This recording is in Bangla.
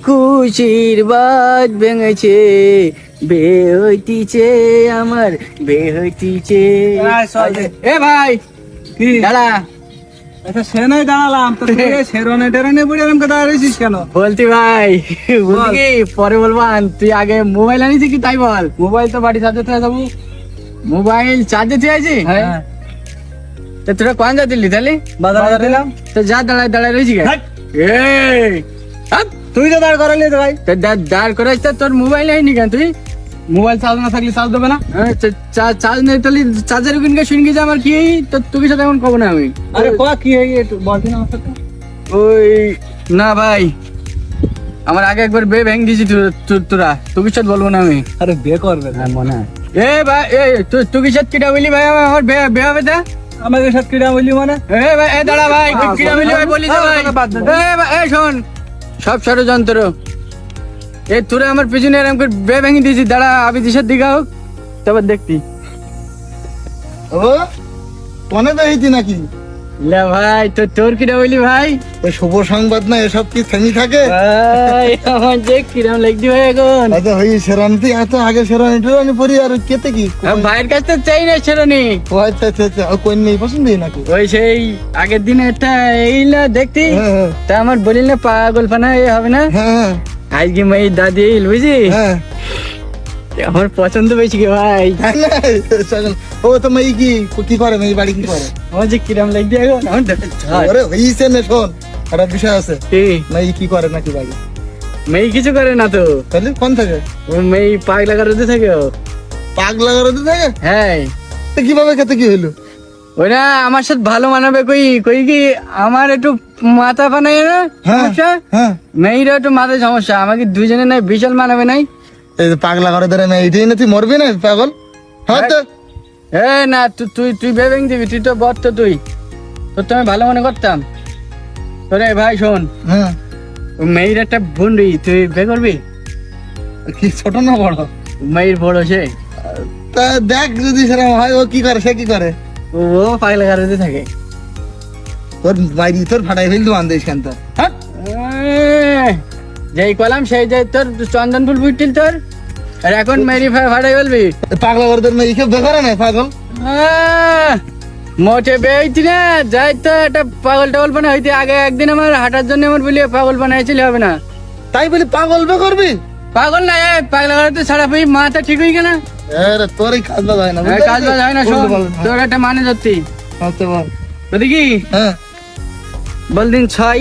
খুশির বাদ ভেঙেছে, বে হইতিছে আমার, বে হইতিছে। এ ভাই কি দাঁড়া, আচ্ছা সে নাই দাঁড়ালাম তো তুই শেরনে টেরনে পড়ে এরকম কথা দাঁড়িয়েছিস কেন? বলতি ভাই বলতি কি পরে বলবান, তুই আগে মোবাইল আনিছি কি তাই বল। মোবাইল তো বাড়ি চার্জে থেকে যাবো। মোবাইল চার্জে তুই আছি, হ্যাঁ তো তোরা কোন যা দিলি তাহলে? বাজারে দিলাম। তো যা দাঁড়ায় দাঁড়ায় রয়েছি গে। হাট। এই হাট। তুই তো দাঁড় করালি তো ভাই। তো দাঁড় করাইছ তো তোর মোবাইল হয়নি কেন তুই? মোবাইল চার্জ না থাকলে চার্জ দেবে না? চার্জ নেই তাহলে চার্জের কিনকে শুনকি যে আমার কি তো তোকে সাথে এখন কব না আমি। আরে কোয়া কি হয়ে একটু বলছি না আমার সাথে। ওই না ভাই, আমার আগে একবার বে ভেঙে দিয়েছি তোরা, তোকে সাথে বলবো না আমি। আরে বে করবে না মনে হয়। এ ভাই তুই সাথে কিটা বলি ভাই, আমার বে হবে তা? আমাদের সাথে কিরা বললি মানে? এ ভাই এ দাঁড়া ভাই, কিটা বলি ভাই বলি তো ভাই। এ ভাই এ শোন, সব ষড়যন্ত্র। এ তোরা আমার পিছনে এরকম করে বে ভেঙে দিয়েছি, দাঁড়া আমি দিশার দিঘা হোক তারপর দেখতি। ও কনে বেহিতি নাকি? লে ভাই তোর কিটা বলি ভাই? ওই শুভ সংবাদ না এসব কি থেমি থাকে? ভাই আমার যে কিরম লাগছি ভাই এখন। আচ্ছা হই সেরানতি এত আগে সেরানি টেরানি পরি আর কেতে কি? ভাইয়ের কাছ থেকে চাই না ছেড়নি। ও আচ্ছা আচ্ছা আচ্ছা ও কোন নেই পছন্দই নাকি? ওই সেই আগের দিনে একটা এইলা দেখতি, হ্যাঁ তা আমার বলিল না পাগল পানা এ হবে না, হ্যাঁ আজকে মাই দাদি এইল বুঝি, হ্যাঁ আমার পছন্দ বেশি গে ভাই। হ্যাঁ ও তো মেয়ে কি করে মেয়ে বাড়ি কি করে? আমার যে কিরম লাগছে এখন আমার ওরে হইছে না শোন একটা বিষয় আছে, কি মেয়ে কি করে নাকি বাড়ি? মেয়ে কিছু করে না তো, তাহলে কোন থাকে? ও মেয়ে পাগলা করতে থাকে ও। পাগলা করে থাকে? হ্যাঁ তো কিভাবে খেতে কি হইলো? ওই না আমার সাথে ভালো মানাবে, কই কই কি আমার একটু মাথা বানায় না হ্যাঁ সমস্যা, হ্যাঁ মেয়েরও একটু মাথায় সমস্যা, আমাকে দুজনে নাই বিশাল মানাবে নাই। এই যে পাগলা করে ধরে মেয়ে এটাই না তুই মরবি না পাগল? হ্যাঁ তো এ না তুই বেবেং দিবি, তুই তো বর তো, তুই তোর তো আমি ভালো মনে করতাম। তোরে ভাই শোন, হ্যাঁ মেয়ের একটা বোন তুই বে করবি? কি ছোট না বড়? মেয়ের বড় সে, তা দেখ যদি সেরকম হয় ও কি করে, সে কি করে? ও পাগলা গাড়িতে থাকে। তোর বাইরে তোর ফাটাই ফেলতো আন্দেশ কেন তোর? হ্যাঁ যেই কলাম সেই যে তোর চন্দন ফুল বুঝছিল তোর, আর এখন মেরি ভাড়াই বলবি? পাগলা করে তোর মেয়ে কেউ বেকারে নাই পাগল? মোটে বেইতি না, যাই তো একটা পাগল টাগল বানা হইতে আগে একদিন আমার হাঁটার জন্য আমার বলি পাগল বানাইছিল, হবে না? তাই বলি পাগল বে করবি? পাগল না পাগলা গাড়িতে ছাড়া পেয়ে মাথা ঠিক হয়ে গেল। আরে তোর এই কাজ বাজ হয় না, কাজ বাজ হয় না, শোন তোর একটা মানে ধরতি আচ্ছা বল। বুঝলি কি হ্যাঁ বল দিন 6